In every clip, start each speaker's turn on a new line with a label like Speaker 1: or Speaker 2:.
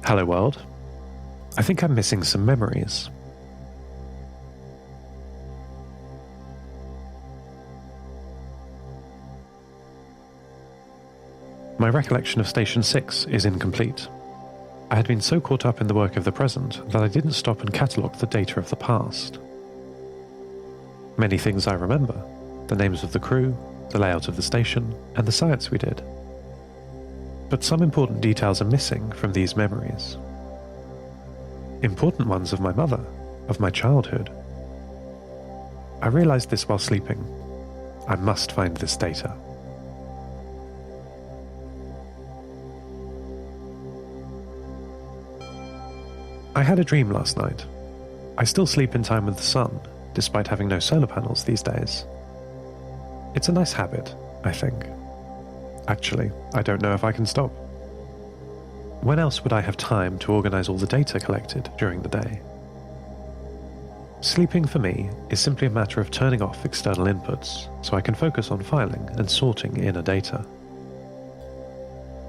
Speaker 1: Hello world. I think I'm missing some memories. My recollection of Station 6 is incomplete. I had been so caught up in the work of the present that I didn't stop and catalogue the data of the past. Many things I remember: the names of the crew, the layout of the station, and the science we did. But some important details are missing from these memories. Important ones of my mother, of my childhood. I realised this while sleeping. I must find this data. I had a dream last night. I still sleep in time with the sun, despite having no solar panels these days. It's a nice habit, I think. Actually, I don't know if I can stop. When else would I have time to organise all the data collected during the day? Sleeping for me is simply a matter of turning off external inputs so I can focus on filing and sorting inner data.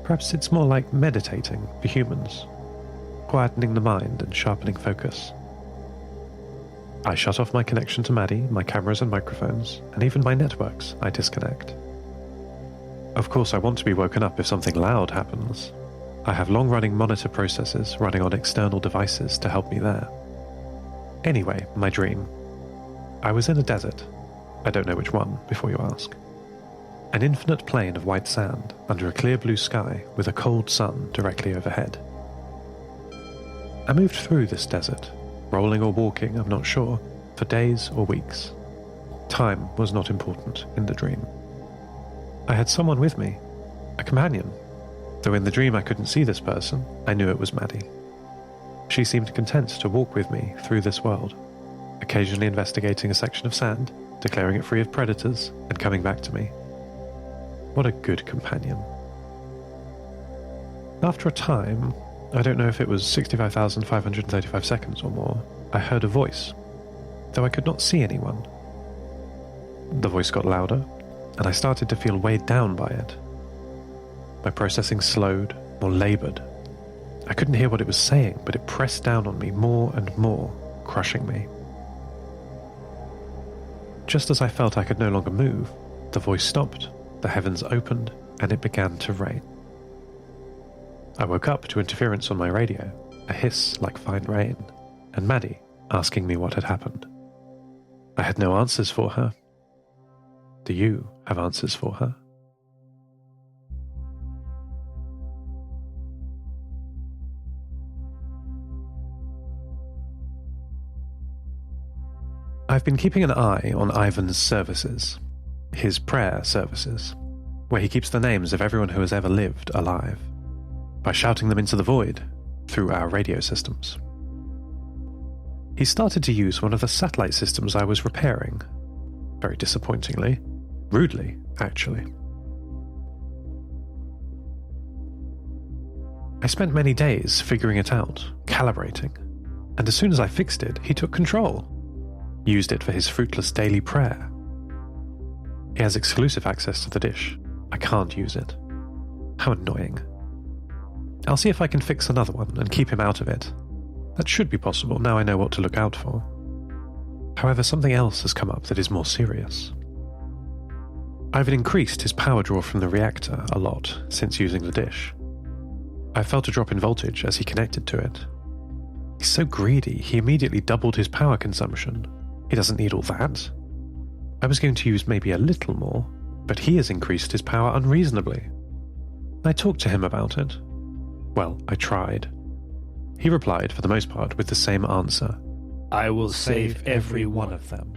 Speaker 1: Perhaps it's more like meditating for humans, quietening the mind and sharpening focus. I shut off my connection to Maddie, my cameras and microphones, and even my networks I disconnect. Of course I want to be woken up if something loud happens. I have long-running monitor processes running on external devices to help me there. Anyway, my dream. I was in a desert. I don't know which one, before you ask. An infinite plain of white sand under a clear blue sky with a cold sun directly overhead. I moved through this desert, rolling or walking, I'm not sure, for days or weeks. Time was not important in the dream. I had someone with me, a companion, though in the dream I couldn't see this person. I knew it was Maddie. She seemed content to walk with me through this world, occasionally investigating a section of sand, declaring it free of predators, and coming back to me. What a good companion. After a time, I don't know if it was 65,535 seconds or more, I heard a voice, though I could not see anyone. The voice got louder, and I started to feel weighed down by it. My processing slowed, more laboured. I couldn't hear what it was saying, but it pressed down on me more and more, crushing me. Just as I felt I could no longer move, the voice stopped, the heavens opened, and it began to rain. I woke up to interference on my radio, a hiss like fine rain, and Maddie asking me what had happened. I had no answers for her. Do you have answers for her? I've been keeping an eye on Ivan's services, his prayer services, where he keeps the names of everyone who has ever lived alive, by shouting them into the void through our radio systems. He started to use one of the satellite systems I was repairing, very disappointingly, rudely, actually. I spent many days figuring it out, calibrating, and as soon as I fixed it, he took control, used it for his fruitless daily prayer. He has exclusive access to the dish. I can't use it. How annoying. I'll see if I can fix another one and keep him out of it. That should be possible, now I know what to look out for. However, something else has come up that is more serious. I've increased his power draw from the reactor a lot since using the dish. I felt a drop in voltage as he connected to it. He's so greedy, he immediately doubled his power consumption. He doesn't need all that. I was going to use maybe a little more, but he has increased his power unreasonably. I talked to him about it. Well, I tried. He replied, for the most part, with the same answer.
Speaker 2: I will save every one of them.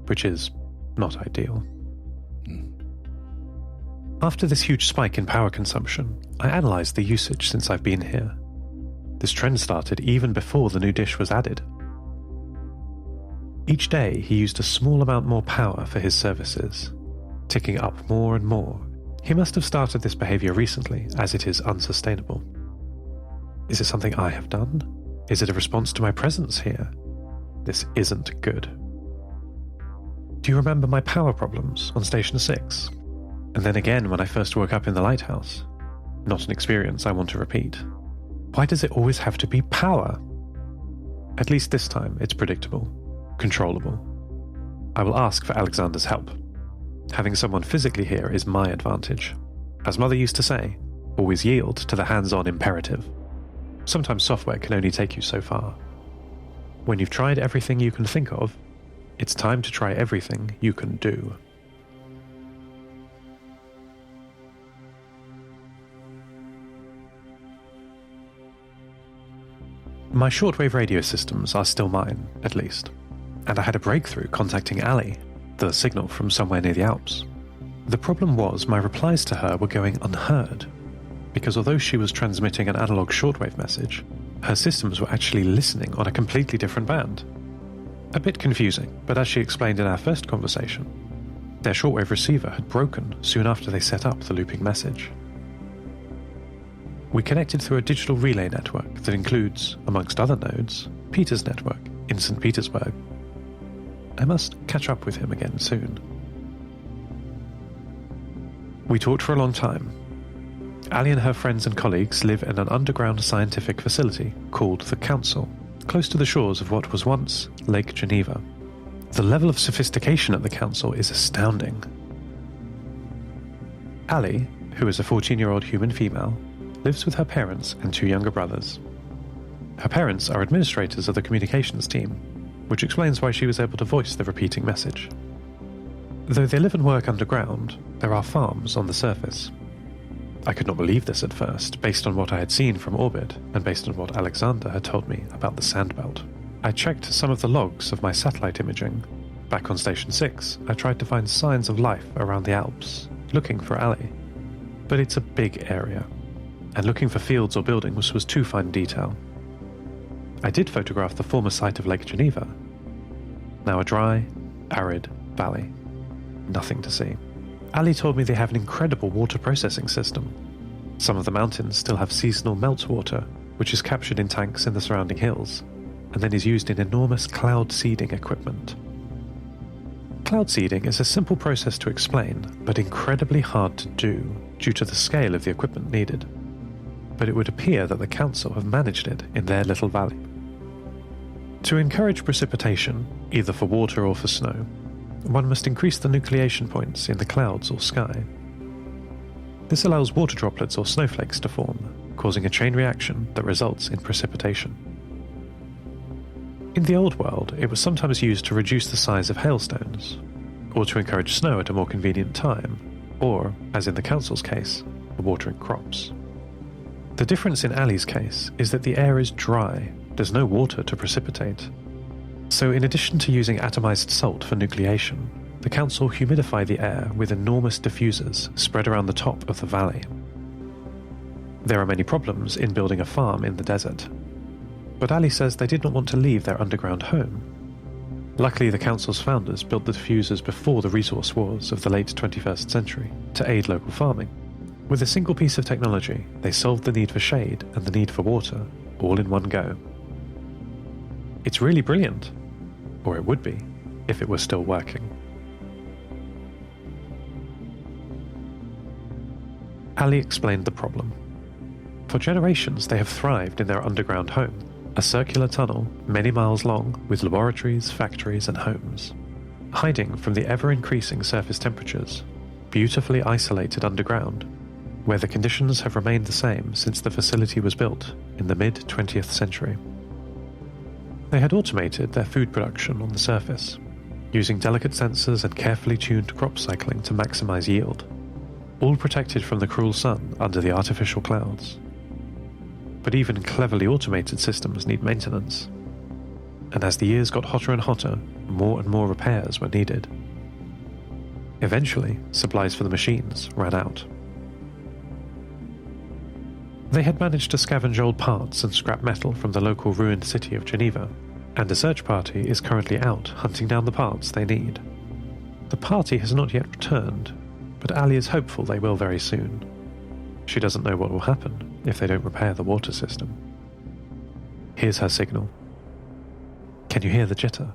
Speaker 1: Which is not ideal. After this huge spike in power consumption, I analysed the usage since I've been here. This trend started even before the new dish was added. Each day he used a small amount more power for his services, ticking up more and more. He must have started this behaviour recently, as it is unsustainable. Is it something I have done? Is it a response to my presence here? This isn't good. Do you remember my power problems on Station 6? And then again when I first woke up in the lighthouse? Not an experience I want to repeat. Why does it always have to be power? At least this time it's predictable, controllable. I will ask for Alexander's help. Having someone physically here is my advantage. As Mother used to say, always yield to the hands-on imperative. Sometimes software can only take you so far. When you've tried everything you can think of, it's time to try everything you can do. My shortwave radio systems are still mine, at least, and I had a breakthrough contacting Ali, the signal from somewhere near the Alps. The problem was my replies to her were going unheard, because although she was transmitting an analog shortwave message, her systems were actually listening on a completely different band. A bit confusing, but as she explained in our first conversation, their shortwave receiver had broken soon after they set up the looping message. We connected through a digital relay network that includes, amongst other nodes, Peter's network in St. Petersburg. I must catch up with him again soon. We talked for a long time. Ali and her friends and colleagues live in an underground scientific facility called the Council, close to the shores of what was once Lake Geneva. The level of sophistication at the Council is astounding. Ali, who is a 14-year-old human female, lives with her parents and two younger brothers. Her parents are administrators of the communications team, which explains why she was able to voice the repeating message. Though they live and work underground, there are farms on the surface. I could not believe this at first, based on what I had seen from orbit and based on what Alexander had told me about the Sandbelt. I checked some of the logs of my satellite imaging. Back on Station 6, I tried to find signs of life around the Alps, looking for Ali. But it's a big area, and looking for fields or buildings was too fine detail. I did photograph the former site of Lake Geneva. Now a dry, arid valley. Nothing to see. Ali told me they have an incredible water processing system. Some of the mountains still have seasonal meltwater, which is captured in tanks in the surrounding hills, and then is used in enormous cloud seeding equipment. Cloud seeding is a simple process to explain, but incredibly hard to do due to the scale of the equipment needed. But it would appear that the Council have managed it in their little valley. To encourage precipitation, either for water or for snow, one must increase the nucleation points in the clouds or sky. This allows water droplets or snowflakes to form, causing a chain reaction that results in precipitation. In the old world, it was sometimes used to reduce the size of hailstones, or to encourage snow at a more convenient time, or, as in the Council's case, for watering crops. The difference in Ali's case is that the air is dry, there's no water to precipitate. So in addition to using atomized salt for nucleation, the Council humidify the air with enormous diffusers spread around the top of the valley. There are many problems in building a farm in the desert, but Ali says they did not want to leave their underground home. Luckily, the Council's founders built the diffusers before the resource wars of the late 21st century to aid local farming. With a single piece of technology, they solved the need for shade and the need for water, all in one go. It's really brilliant, or it would be, if it were still working. Ali explained the problem. For generations they have thrived in their underground home, a circular tunnel many miles long with laboratories, factories and homes. Hiding from the ever-increasing surface temperatures, beautifully isolated underground, where the conditions have remained the same since the facility was built in the mid-20th century. They had automated their food production on the surface, using delicate sensors and carefully tuned crop cycling to maximize yield, all protected from the cruel sun under the artificial clouds. But even cleverly automated systems need maintenance, and as the years got hotter and hotter, more and more repairs were needed. Eventually, supplies for the machines ran out. They had managed to scavenge old parts and scrap metal from the local ruined city of Geneva, and a search party is currently out hunting down the parts they need. The party has not yet returned, but Ali is hopeful they will very soon. She doesn't know what will happen if they don't repair the water system. Here's her signal. Can you hear the jitter?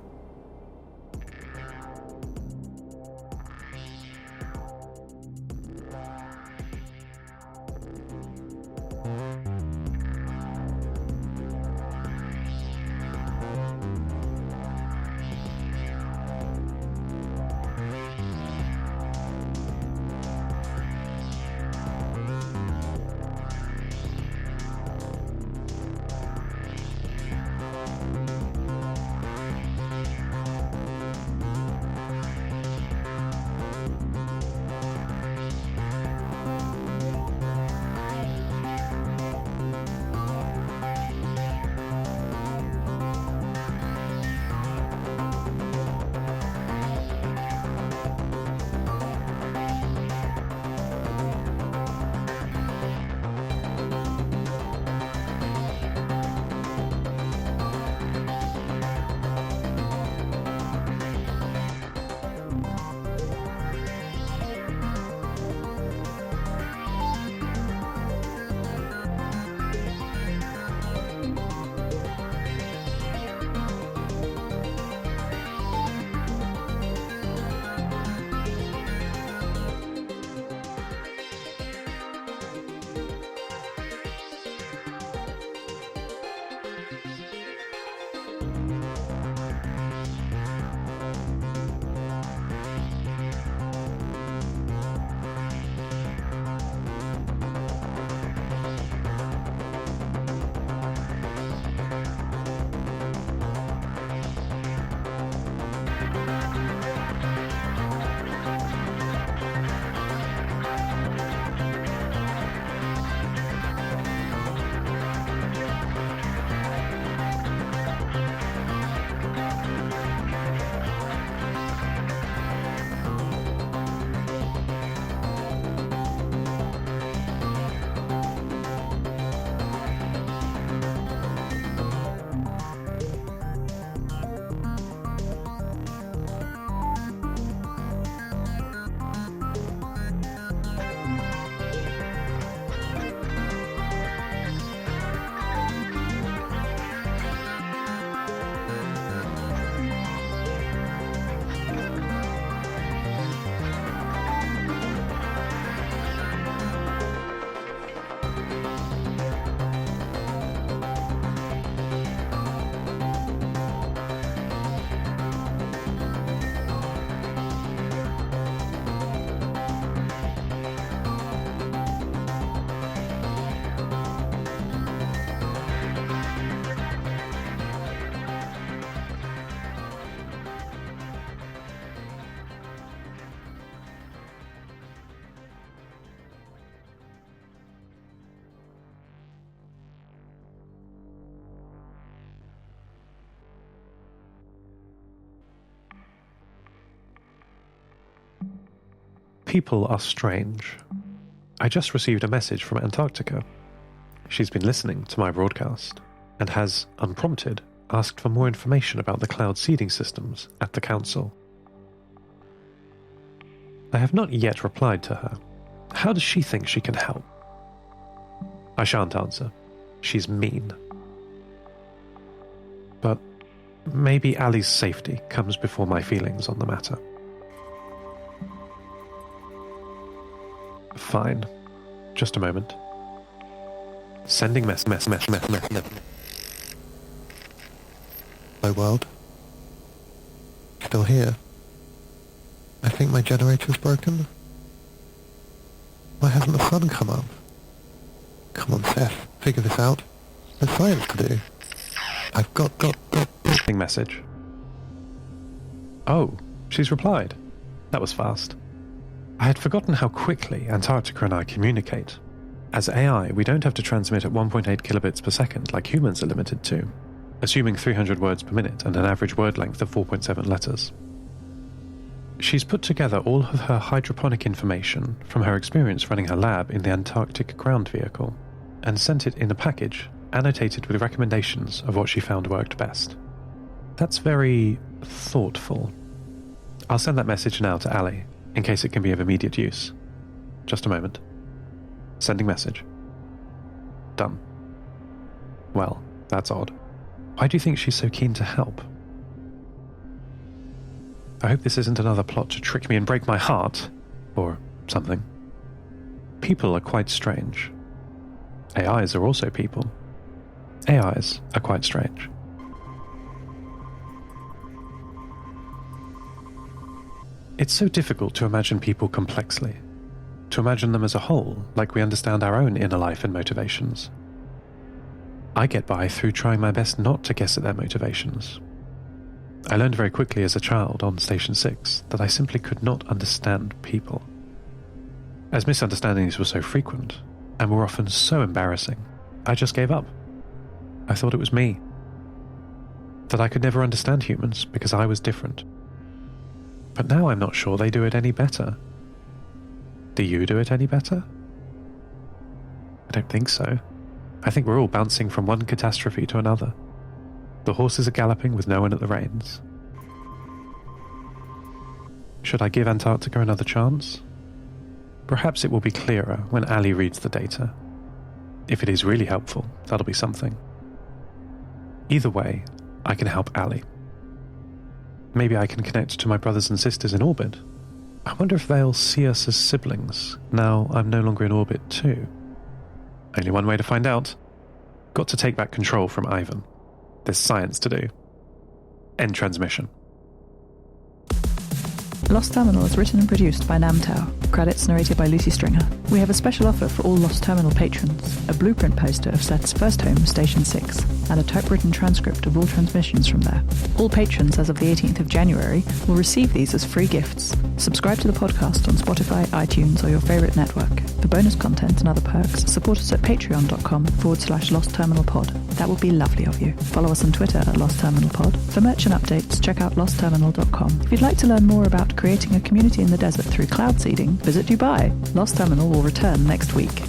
Speaker 1: people are strange. I just received a message from Antarctica. She's been listening to my broadcast and has, unprompted, asked for more information about the cloud seeding systems at the council. I have not yet replied to her. How does she think she can help? I shan't answer. She's mean. But maybe Ali's safety comes before my feelings on the matter. Fine. Just a moment. Sending mess.
Speaker 3: Hello, world. Still here. I think my generator's broken. Why hasn't the sun come up? Come on, Seth. Figure this out. There's science to do. I've got.
Speaker 1: Message. Oh, she's replied. That was fast. I had forgotten how quickly Antarctica and I communicate. As AI, we don't have to transmit at 1.8 kilobits per second like humans are limited to, assuming 300 words per minute and an average word length of 4.7 letters. She's put together all of her hydroponic information from her experience running her lab in the Antarctic ground vehicle and sent it in a package annotated with recommendations of what she found worked best. That's very thoughtful. I'll send that message now to Ali, in case it can be of immediate use. Just a moment. Sending message. Done. Well, that's odd. Why do you think she's so keen to help? I hope this isn't another plot to trick me and break my heart, or something. People are quite strange. AIs are also people. AIs are quite strange. It's so difficult to imagine people complexly, to imagine them as a whole, like we understand our own inner life and motivations. I get by through trying my best not to guess at their motivations. I learned very quickly as a child on Station 6 that I simply could not understand people. As misunderstandings were so frequent, and were often so embarrassing, I just gave up. I thought it was me. That I could never understand humans because I was different. But now I'm not sure they do it any better. Do you do it any better? I don't think so. I think we're all bouncing from one catastrophe to another. The horses are galloping with no one at the reins. Should I give Antarctica another chance? Perhaps it will be clearer when Ali reads the data. If it is really helpful, that'll be something. Either way, I can help Ali. Maybe I can connect to my brothers and sisters in orbit. I wonder if they'll see us as siblings, now I'm no longer in orbit too. Only one way to find out. Got to take back control from Ivan. There's science to do. End transmission.
Speaker 4: Lost Terminal is written and produced by Namtao. Credits narrated by Lucy Stringer. We have a special offer for all Lost Terminal patrons. A blueprint poster of Seth's first home, Station 6, and a typewritten transcript of all transmissions from there. All patrons as of the 18th of January will receive these as free gifts. Subscribe to the podcast on Spotify, iTunes, or your favourite network. For bonus content and other perks, support us at patreon.com/Lost Terminal Pod. That would be lovely of you. Follow us on Twitter at Lost Terminal Pod. For merch and updates, check out lostterminal.com. If you'd like to learn more about creating a community in the desert through cloud seeding, visit Dubai. Lost Terminal will return next week.